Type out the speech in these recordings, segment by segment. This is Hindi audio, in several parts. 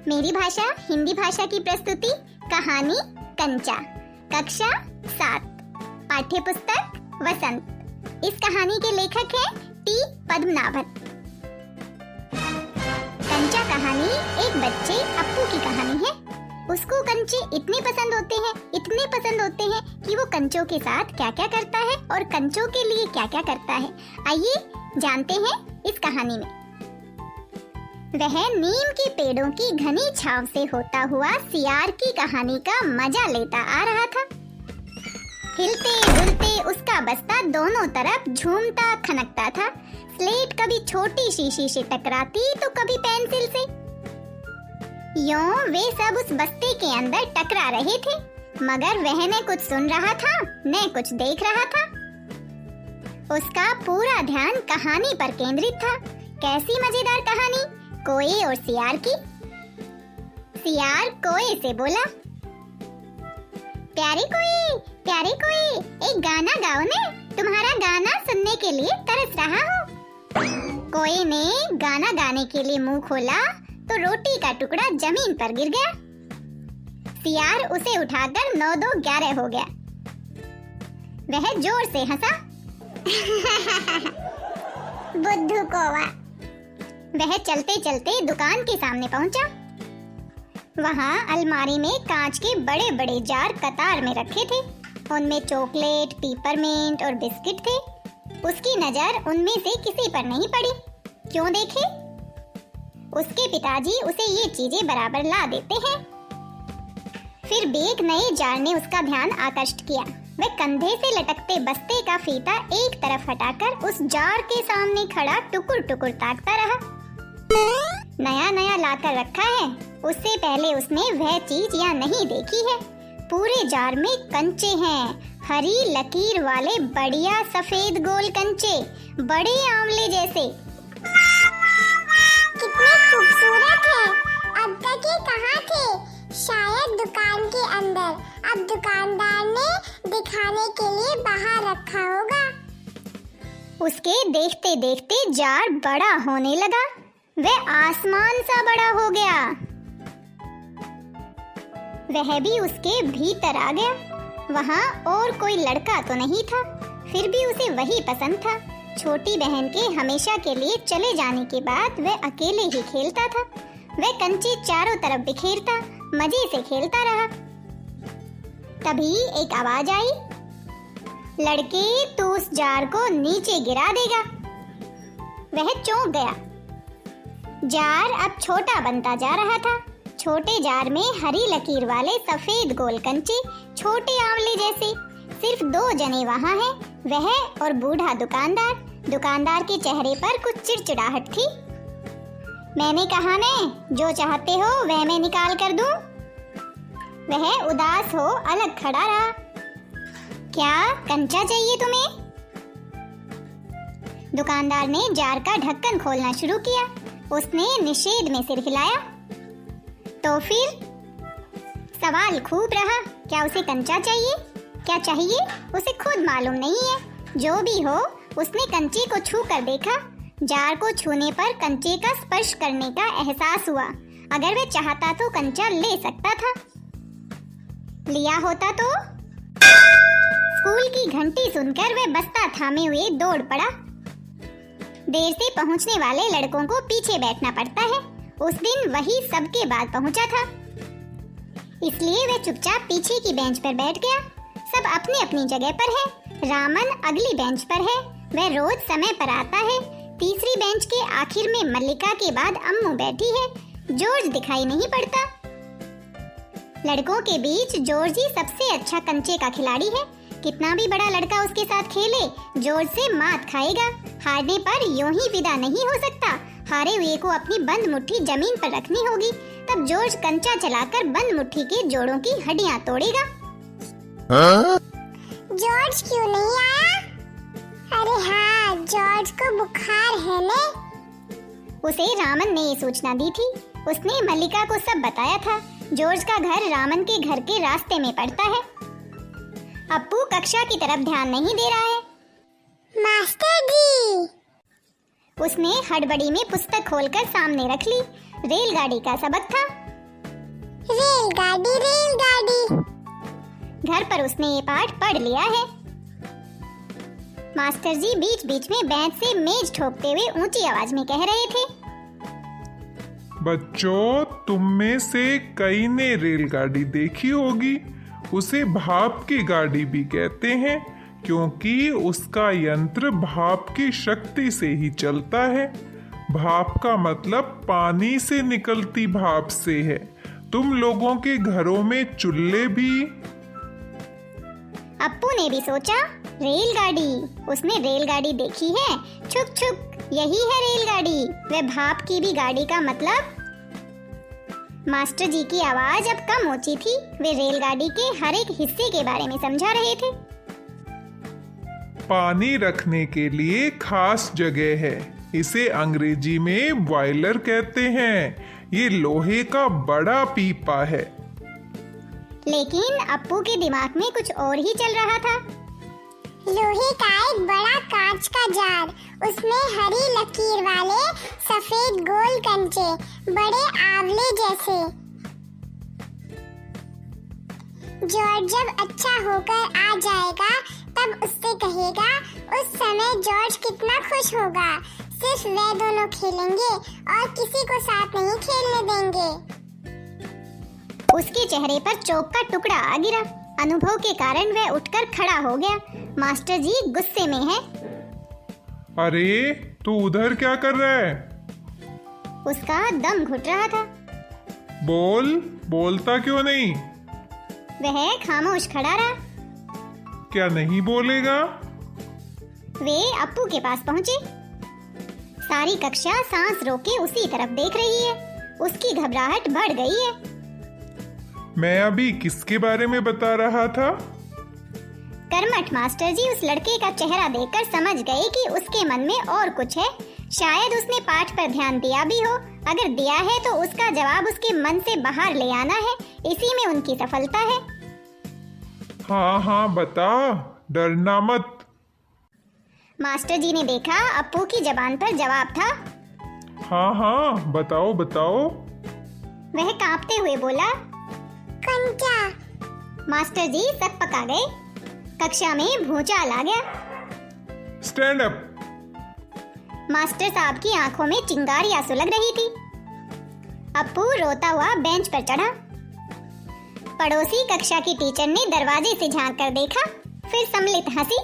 मेरी भाषा हिंदी भाषा की प्रस्तुति कहानी कंचा, कक्षा 7, पाठ्य पुस्तक वसंत। इस कहानी के लेखक हैं टी पद्मनाभन। कंचा कहानी एक बच्चे अप्पू की कहानी है। उसको कंचे इतने पसंद होते हैं कि वो कंचों के साथ क्या क्या करता है और कंचों के लिए क्या क्या करता है। आइए जानते हैं इस कहानी में। वह नीम के पेड़ों की घनी छांव से होता हुआ सियार की कहानी का मजा लेता आ रहा था। हिलते डुलते उसका बस्ता दोनों तरफ झूमता खनकता था। स्लेट कभी छोटी शीशी से टकराती तो कभी पेंसिल से। यूं वे सब उस बस्ते के अंदर टकरा रहे थे, मगर वह न कुछ सुन रहा था न कुछ देख रहा था। उसका पूरा ध्यान कहानी पर केंद्रित था। कैसी मजेदार कहानी कोए और सियार की। सियार कोए से बोला, प्यारे कोए, एक गाना गाओ ने, तुम्हारा गाना सुनने के लिए तरस रहा हूँ। कोए ने गाना गाने के लिए मुंह खोला तो रोटी का टुकड़ा जमीन पर गिर गया। सियार उसे उठाकर 9 2 11 हो गया। वह जोर से हंसा। बुद्धू कौवा। वह चलते चलते दुकान के सामने पहुंचा। वहां अलमारी में कांच के बड़े बड़े जार कतार में रखे थे। उनमें चॉकलेट, पिपरमिंट और बिस्किट थे। उसकी नजर उनमें से किसी पर नहीं पड़ी। क्यों देखे? उसके पिताजी उसे ये चीजें बराबर ला देते हैं। फिर भी एक नए जार ने उसका ध्यान आकर्षित किया। वह कंधे से लटकते बस्ते का फीता एक तरफ हटाकर उस जार के सामने खड़ा टुकुर टुकुर ताकता रहा। नया लाकर रखा है, उससे पहले उसने वह चीज या नहीं देखी है। पूरे जार में कंचे हैं, हरी लकीर वाले बढ़िया सफेद गोल कंचे, बड़े आंवले जैसे। कितने खूबसूरत है। अब तक ये कहाँ थे? शायद दुकान के अंदर। अब दुकानदार ने दिखाने के लिए बाहर रखा होगा। उसके देखते देखते जार बड़ा होने लगा। वह आसमान सा बड़ा हो गया। वह भी उसके भीतर आ गया। वहाँ और कोई लड़का तो नहीं था, फिर भी उसे वही पसंद था। छोटी बहन के हमेशा के लिए चले जाने के बाद वह अकेले ही खेलता था। वह कंचे चारों तरफ बिखेरता, मजे से खेलता रहा। तभी एक आवाज आई, लड़के तू उस जार को नीचे गिरा देगा। वह चौंक गया। जार अब छोटा बनता जा रहा था। छोटे जार में हरी लकीर वाले सफेद गोल कंचे, छोटे आंवले जैसे। सिर्फ 2 जने वहाँ हैं, वह और बूढ़ा दुकानदार। दुकानदार के चेहरे पर कुछ चिड़चिड़ाहट थी। मैंने कहा ने, जो चाहते हो वह मैं निकाल कर दूं। वह उदास हो अलग खड़ा रहा। क्या कंचा चाहिए तुम्हें? दुकानदार ने जार का ढक्कन खोलना शुरू किया। उसने निषेध में सिर हिलाया। तो फिर सवाल खूब रहा, क्या उसे कंचा चाहिए? क्या चाहिए उसे खुद मालूम नहीं है। जो भी हो, उसने कंचे को छू कर देखा। जार को छूने पर कंचे का स्पर्श करने का एहसास हुआ। अगर वह चाहता तो कंचा ले सकता था। लिया होता तो? स्कूल की घंटी सुनकर वह बस्ता थामे हुए दौड़ पड़ा। देर से पहुंचने वाले लड़कों को पीछे बैठना पड़ता है। उस दिन वही सबके बाद पहुंचा था, इसलिए वह चुपचाप पीछे की बेंच पर बैठ गया। सब अपनी अपनी जगह पर है। रामन अगली बेंच पर है। वह रोज समय पर आता है। तीसरी बेंच के आखिर में मल्लिका के बाद अम्मू बैठी है। जॉर्ज दिखाई नहीं पड़ता। लड़कों के बीच जॉर्ज ही सबसे अच्छा कंचे का खिलाड़ी है। कितना भी बड़ा लड़का उसके साथ खेले, जॉर्ज से मात खाएगा। हारने पर यूं ही विदा नहीं हो सकता। हारे हुए को अपनी बंद मुट्ठी जमीन पर रखनी होगी, तब जॉर्ज कंचा चलाकर बंद मुट्ठी के जोड़ों की हड्डियां तोड़ेगा। जॉर्ज क्यों नहीं आया? अरे हाँ, जॉर्ज को बुखार है ने? उसे रामन ने ये सूचना दी थी। उसने मल्लिका को सब बताया था। जॉर्ज का घर रामन के घर के रास्ते में पड़ता है। अप्पू कक्षा की तरफ ध्यान नहीं दे रहा है। मास्टर जी, उसने हड़बड़ी में पुस्तक खोलकर सामने रख ली। रेलगाड़ी का सबक था। रेलगाड़ी रेलगाड़ी। घर पर उसने ये पाठ पढ़ लिया है। मास्टर जी बीच बीच में बेंच से मेज ठोकते हुए ऊंची आवाज में कह रहे थे, बच्चों, तुम में से कई ने रेलगाड़ी देखी होगी। उसे भाप की गाड़ी भी कहते हैं, क्योंकि उसका यंत्र भाप की शक्ति से ही चलता है। भाप का मतलब पानी से निकलती भाप से है। तुम लोगों के घरों में चूल्हे भी। अप्पू ने भी सोचा, रेलगाड़ी, उसने रेलगाड़ी देखी है। छुक छुक, यही है रेलगाड़ी। वह भाप की भी गाड़ी का मतलब। मास्टर जी की आवाज अब कम ऊंची थी। वे रेलगाड़ी के हर एक हिस्से के बारे में समझा रहे थे। पानी रखने के लिए खास जगह है। इसे अंग्रेजी में बॉयलर कहते हैं। ये लोहे का बड़ा पीपा है। लेकिन अप्पू के दिमाग में कुछ और ही चल रहा था। लोहे का एक बड़ा कांच का जार, उसमें हरी लकीर वाले सफेद गोल कंचे, बड़े आंवले जैसे। जॉर्ज जब अच्छा होकर आ जाएगा तब उससे कहेगा, उस समय जॉर्ज कितना खुश होगा। सिर्फ वे दोनों खेलेंगे और किसी को साथ नहीं खेलने देंगे। उसके चेहरे पर चौक का टुकड़ा आ गिरा। अनुभव के कारण वह उठकर खड़ा हो गया। मास्टर जी गुस्से में है। अरे, तू उधर क्या कर रहा है? उसका दम घुट रहा था। बोलता क्यों नहीं? वह खामोश खड़ा रहा। क्या नहीं बोलेगा? वे अप्पू के पास पहुंचे। सारी कक्षा सांस रोके उसी तरफ देख रही है। उसकी घबराहट बढ़ गई है। मैं अभी किसके बारे में बता रहा था? कर्मठ मास्टर जी उस लड़के का चेहरा देखकर समझ गए कि उसके मन में और कुछ है। शायद उसने पाठ पर ध्यान दिया भी हो। अगर दिया है तो उसका जवाब उसके मन से बाहर ले आना है। इसी में उनकी सफलता है। हाँ, बता, डरना मत। मास्टर जी ने देखा अप्पू की जबान पर जवाब था। हाँ, बताओ। वह कांपते हुए बोला, कंचा। मास्टर जी सकपका गए। कक्षा में भूचाल आ गया। Stand up. मास्टर साहब की आंखों में चिंगारियां सुलग रही थी। अप्पू रोता हुआ बेंच पर चढ़ा। पड़ोसी कक्षा की टीचर ने दरवाजे से झांक कर देखा, फिर सम्मिलित हंसी।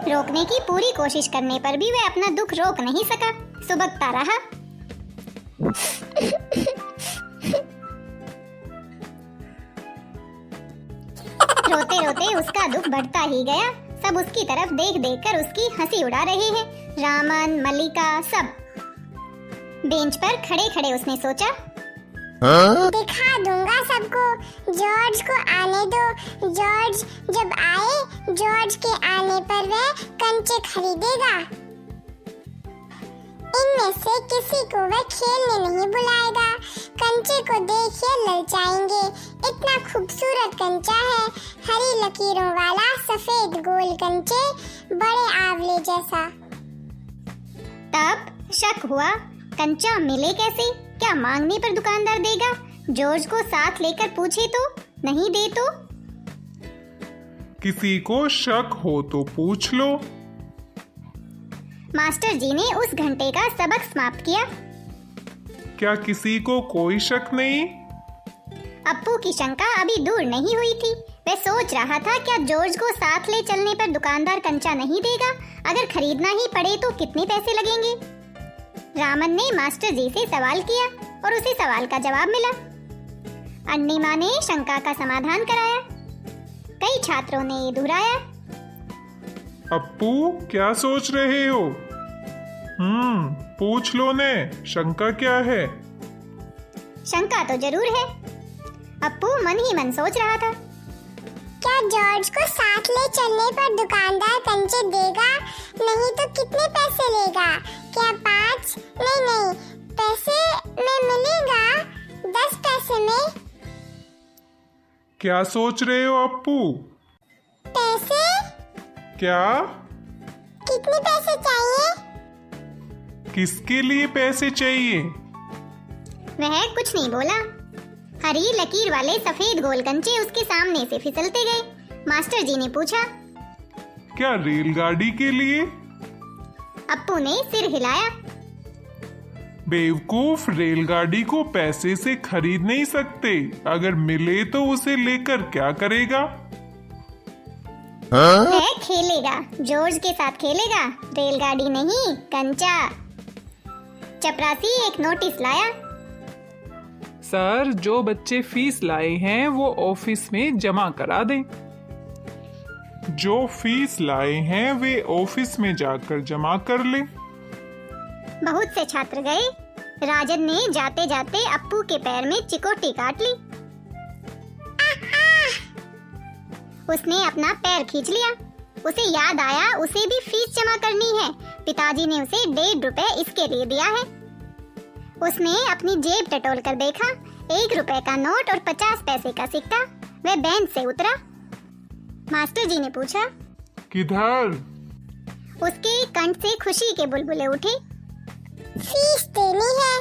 रोकने की पूरी कोशिश करने पर भी वह अपना दुख रोक नहीं सका। सुबकता रहा। रोते रोते उसका दुख बढ़ता ही गया। सब उसकी तरफ देख देख कर उसकी हंसी उड़ा रहे हैं। रामन, मल्लिका, सब। बेंच पर खड़े खड़े उसने सोचा, दिखा दूंगा सबको। जॉर्ज को आने दो। जॉर्ज जब आए, जॉर्ज के आने पर वह कंचे खरीदेगा। इनमें से किसी को वह खेलने नहीं बुलाएगा। कंचे को देख ये ललचाएंगे। इतना खूबसूरत कंचा है, हरी लकीरों वाला सफेद गोल कंचे, बड़े आंवले जैसा। तब शक हुआ, कंचा मिले कैसे? क्या मांगने पर दुकानदार देगा? जॉर्ज को साथ लेकर पूछे तो? नहीं दे तो? किसी को शक हो तो पूछ लो। मास्टर जी ने उस घंटे का सबक समाप्त किया। क्या किसी को कोई शक नहीं? अप्पू की शंका अभी दूर नहीं हुई थी। वह सोच रहा था, क्या जॉर्ज को साथ ले चलने पर दुकानदार कंचा नहीं देगा? अगर खरीदना ही पड़े तो कितने पैसे लगेंगे? रामन ने मास्टर जी से सवाल किया और उसे सवाल का जवाब मिला। अन्निमा ने शंका का समाधान कराया। कई छात्रों ने ये दोहराया। अप्पू, क्या सोच रहे हो? पूछ लो ने, शंका क्या है? शंका तो जरूर है। अप्पू मन ही मन सोच रहा था। क्या जॉर्ज को साथ ले चलने पर दुकानदार कंचे देगा? नहीं तो कितने पैसे लेगा? क्या 5? नहीं, पैसे में मिलेगा। 10 पैसे में। क्या सोच रहे हो अप्पू? पैसे? क्या? कितने पैसे चाहिए? किसके लिए पैसे चाहिए? वह कुछ नहीं बोला। हरी लकीर वाले सफेद गोल कंचे उसके सामने से फिसलते गए। मास्टर जी ने पूछा, क्या रेलगाड़ी के लिए? अप्पू ने सिर हिलाया। बेवकूफ, रेलगाड़ी को पैसे से खरीद नहीं सकते। अगर मिले तो उसे लेकर क्या करेगा? वह खेलेगा, जॉर्ज के साथ खेलेगा, रेलगाड़ी नहीं, कंचा। चपरासी एक नोटिस लाया। सर, जो बच्चे फीस लाए हैं वो ऑफिस में जमा करा दें। जो फीस लाए हैं वे ऑफिस में जाकर जमा कर ले। बहुत से छात्र गए। राजन ने जाते जाते अप्पू के पैर में चिकोटी काट ली। उसने अपना पैर खींच लिया। उसे याद आया उसे भी फीस जमा करनी है। पिताजी ने उसे 1.5 रुपए इसके लिए दिया है। उसने अपनी जेब टटोल कर देखा। 1 रुपए का नोट और 50 पैसे का सिक्का। वह बेंच से उतरा। मास्टर जी ने पूछा, किधर? उसके कंठ से खुशी के बुलबुले उठे। फीस देनी है।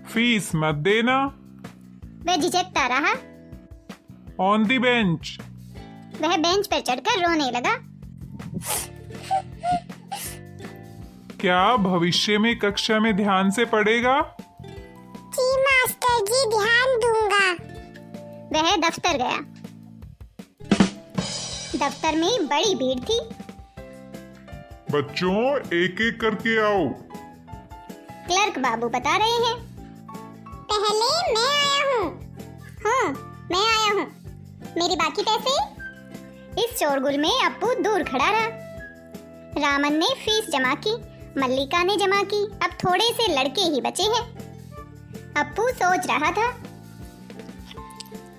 फीस मत देना। वह झिझकता रहा। On the bench. वह बेंच पर चढ़कर रोने लगा। क्या भविष्य में कक्षा में ध्यान से पढ़ेगा? जी मास्टर जी, ध्यान दूंगा। वह दफ्तर गया। दफ्तर में बड़ी भीड़ थी। बच्चों, एक एक करके आओ। क्लर्क बाबू बता रहे हैं। पहले मैं आया हूँ। हाँ, मैं आया हूँ। मेरे बाकी पैसे? इस शोरगुल में अप्पू दूर खड़ा रहा। रामन ने फीस जमा की, मल्लिका ने जमा की। अब थोड़े से लड़के ही बचे हैं। अप्पू सोच रहा था,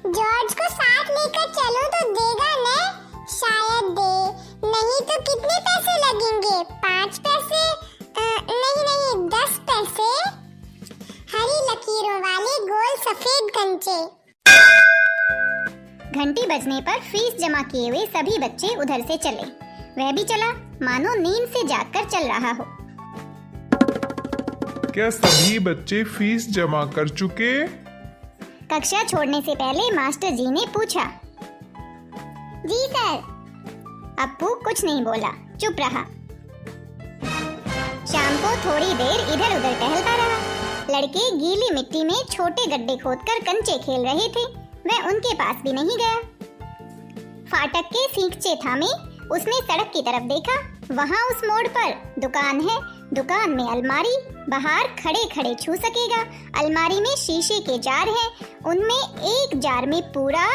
जॉर्ज को साथ लेकर चलूं तो देगा न? शायद दे, नहीं तो कितने पैसे लगेंगे? 5 पैसे? नहीं, 10 पैसे। हरी लकीरों वाले गोल सफेद कंचे। घंटी बजने पर फीस जमा किए हुए सभी बच्चे उधर से चले। वह भी चला, मानो नींद से जागकर चल रहा हो। क्या सभी बच्चे फीस जमा कर चुके? कक्षा छोड़ने से पहले मास्टर जी ने पूछा। जी सर। अप्पू कुछ नहीं बोला, चुप रहा। शाम को थोड़ी देर इधर उधर टहलता रहा। लड़के गीली मिट्टी में छोटे गड्ढे खोदकर कंचे खेल रहे थे। वह उनके पास भी नहीं गया। फाटक के सींगचे थामे उसने सड़क की तरफ देखा। वहाँ उस मोड़ पर दुकान है। दुकान में अलमारी। बाहर खड़े खड़े छू सकेगा। अलमारी में शीशे के जार हैं। उनमें एक जार में पूरा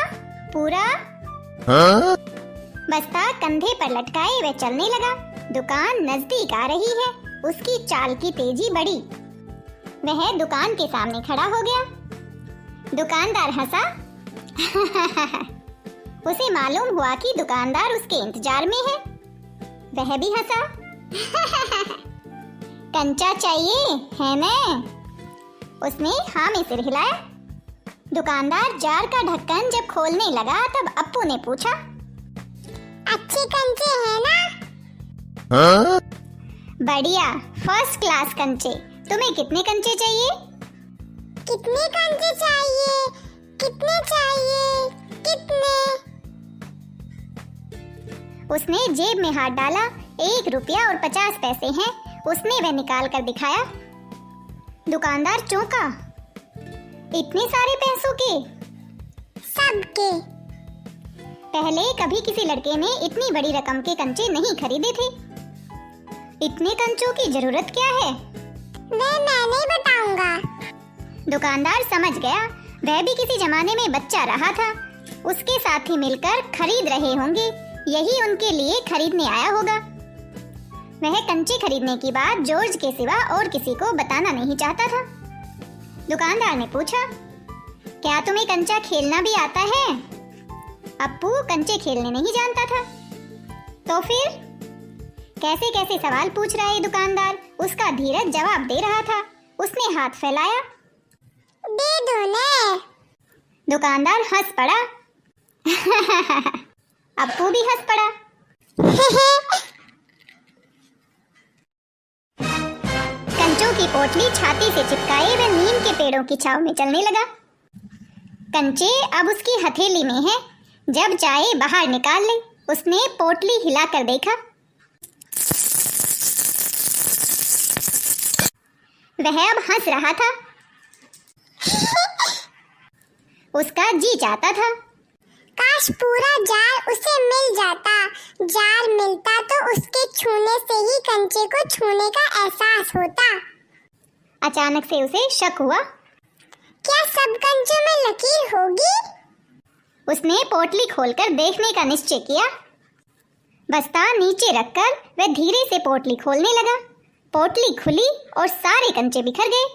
बस्ता कंधे पर लटकाए वह चलने लगा। दुकान नजदीक आ रही है। उसकी चाल की तेजी बढ़ी। वह दुकान के सामने खड़ा हो गया। दुकानदार हंसा। उसे मालूम हुआ कि दुकानदार उसके इंतजार में है। वह भी हंसा। कंचा चाहिए है न? उसने हाँ में सिर हिलाया। दुकानदार जार का ढक्कन जब खोलने लगा तब अप्पू ने पूछा, अच्छे कंचे हैं ना? बढ़िया, फर्स्ट क्लास कंचे। तुम्हें कितने कंचे चाहिए? कितने कंचे चाहिए? कितने चाहिए? कितने? उसने जेब में हाथ डाला। 1 रुपया और 50 पैसे हैं। उसने वह निकाल कर दिखाया। दुकानदार चौंका। इतने सारे पैसों के? सबके। पहले कभी किसी लड़के ने इतनी बड़ी रकम के कंचे नहीं खरीदे थे। इतने कंचों की जरूरत क्या है? मैं नहीं बताऊंगा। दुकानदार समझ गया। वह भी किसी जमाने में बच्चा रहा था। उसके साथ ही मिलकर खरीद रहे होंगे। यही उनके लिए खरीदने आया होगा। वह कंचे खरीदने की बात जॉर्ज के सिवा और किसी को बताना नहीं चाहता था। दुकानदार ने पूछा, क्या तुम्हें कंचा खेलना भी आता है? अप्पू कंचे खेलने नहीं जानता था। तो फिर कैसे कैसे सवाल पूछ रहा है दुकानदार। उसका धीरज जवाब दे रहा था। उसने हाथ फैलाया। दे दो ने। दुकानदार हंस पड़ा। अप्पू भी हंस पड़ा। कंचों की पोटली छाती से चिपकाए वह नीम के पेड़ों की छांव में चलने लगा। कंचे अब उसकी हथेली में है, जब चाहे बाहर निकाल ले। उसने पोटली हिलाकर देखा, वह अब हंस रहा था। उसका जी चाहता था काश पूरा जार उसे मिल जाता। जार मिलता तो उसके छूने से ही कंचे को छूने का एहसास होता। अचानक से उसे शक हुआ, क्या सब कंचों में लकीर होगी? उसने पोटली खोलकर देखने का निश्चय किया। बस्ता नीचे रखकर वह धीरे से पोटली खोलने लगा। पोटली खुली और सारे कंचे बिखर गए।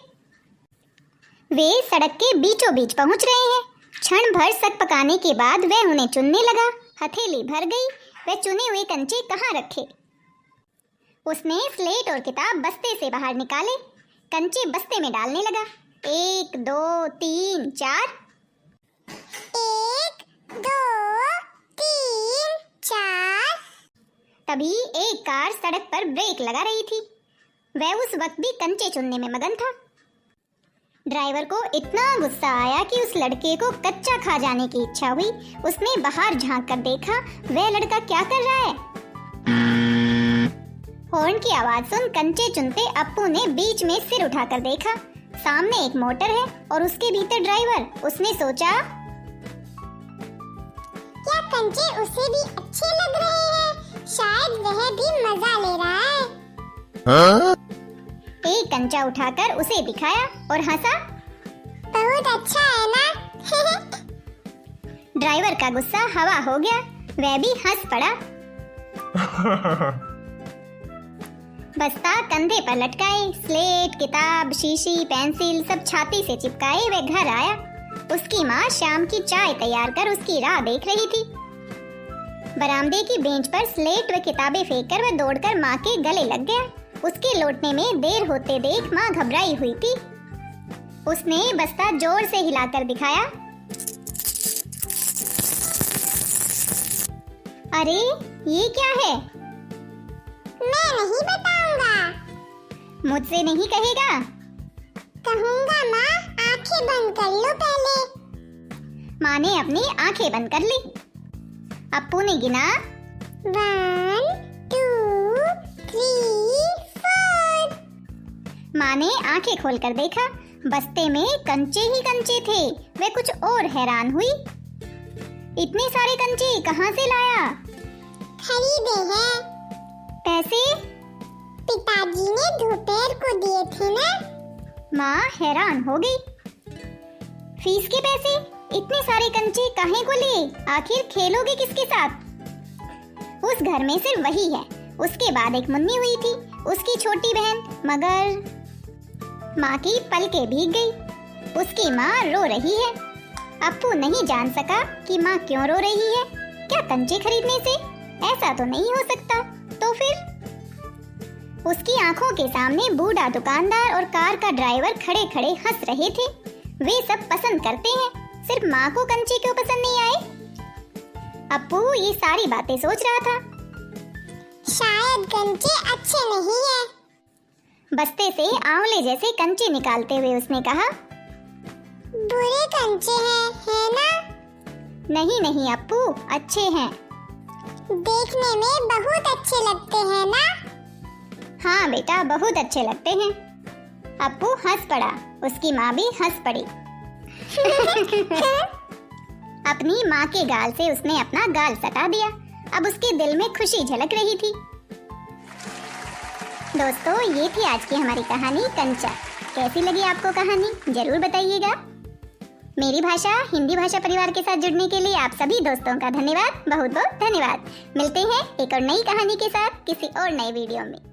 वे सड़क के बीचों बीच पहुंच रहे हैं। क्षण भर सक पकाने के बाद वह उन्हें चुनने लगा। हथेली भर गई। वह चुने हुए कंचे कहाँ रखे? उसने स्लेट और किताब बस्ते से बाहर निकाले। कंचे बस्ते में डालने लगा। 1 2 3 4। 1 2 3 4। तभी एक कार सड़क पर ब्रेक लगा रही थी। वह उस वक्त भी कंचे चुनने में मगन था। ड्राइवर को इतना गुस्सा आया कि उस लड़के को कच्चा खा जाने की इच्छा हुई। उसने बाहर झांक कर देखा, वह लड़का क्या कर रहा है। हॉर्न की आवाज सुन कंचे चुनते अप्पू ने बीच में सिर उठाकर देखा। सामने एक मोटर है और उसके भीतर ड्राइवर। उसने सोचा, क्या कंचे उसे भी अच्छे लग रहे हैं? शायद वह भी मजा ले रहा है। एक कंचा उठाकर उसे दिखाया और हंसा। बहुत अच्छा है ना? ड्राइवर का गुस्सा हवा हो गया। वह भी हंस पड़ा। बस्ता कंधे पर लटकाए, स्लेट, किताब, शीशी, पेंसिल सब छाती से चिपकाए वह घर आया। उसकी माँ शाम की चाय तैयार कर उसकी राह देख रही थी। बरामदे की बेंच पर स्लेट व किताबें फेंककर वह दौड़कर माँ के गले लग गया। उसके लौटने में देर होते देख माँ घबराई हुई थी। उसने बस्ता जोर से हिलाकर दिखाया। अरे ये क्या है? मैं नहीं बताऊंगा। मुझसे नहीं कहेगा? कहूंगा माँ, आंखें बंद कर लो पहले। माँ ने अपनी आंखें बंद कर ली। अप्पू ने गिना 1 2 3 4। माँ ने आंखें खोलकर देखा। बस्ते में कंचे ही कंचे थे। वह कुछ और हैरान हुई। इतने सारे कंचे कहाँ से लाया? खरीदे हैं। पैसे? पिताजी ने दोपहर को दिए थे ना। माँ हैरान हो गई। फीस के पैसे? इतने सारे कंचे काहे को लिए? आखिर खेलोगे किसके साथ? उस घर में सिर्फ वही है। उसके बाद एक मुन्नी हुई थी, उसकी छोटी बहन। मगर माँ की पलकें भीग गई। उसकी माँ रो रही है। अप्पू नहीं जान सका कि माँ क्यों रो रही है। क्या कंचे खरीदने से? ऐसा तो नहीं हो सकता। तो फिर उसकी आंखों के सामने बूढ़ा दुकानदार और कार का ड्राइवर खड़े खड़े हंस रहे थे। वे सब पसंद करते हैं, सिर्फ माँ को कंचे क्यों पसंद नहीं आए? अप्पू ये सारी बातें सोच रहा था। शायद कंचे अच्छे नहीं हैं। बस्ते से आंवले जैसे कंचे निकालते हुए उसने कहा, बुरे कंचे हैं, है ना? नहीं नहीं अप्पू, अच्छे हैं। देखने में बहुत अच्छे लगते हैं ना? हाँ बेटा, बहुत अच्छे लगते हैं। अप्पू हंस पड़ा। उसकी माँ भी हंस पड़ी। अपनी माँ के गाल से उसने अपना गाल सटा दिया। अब उसके दिल में खुशी झलक रही थी। दोस्तों, ये थी आज की हमारी कहानी कंचा। कैसी लगी आपको कहानी? जरूर बताइएगा। मेरी भाषा हिंदी भाषा परिवार के साथ जुड़ने के लिए आप सभी दोस्तों का धन्यवाद, बहुत बहुत धन्यवाद। मिलते हैं एक और नई कहानी के साथ किसी और नए वीडियो में।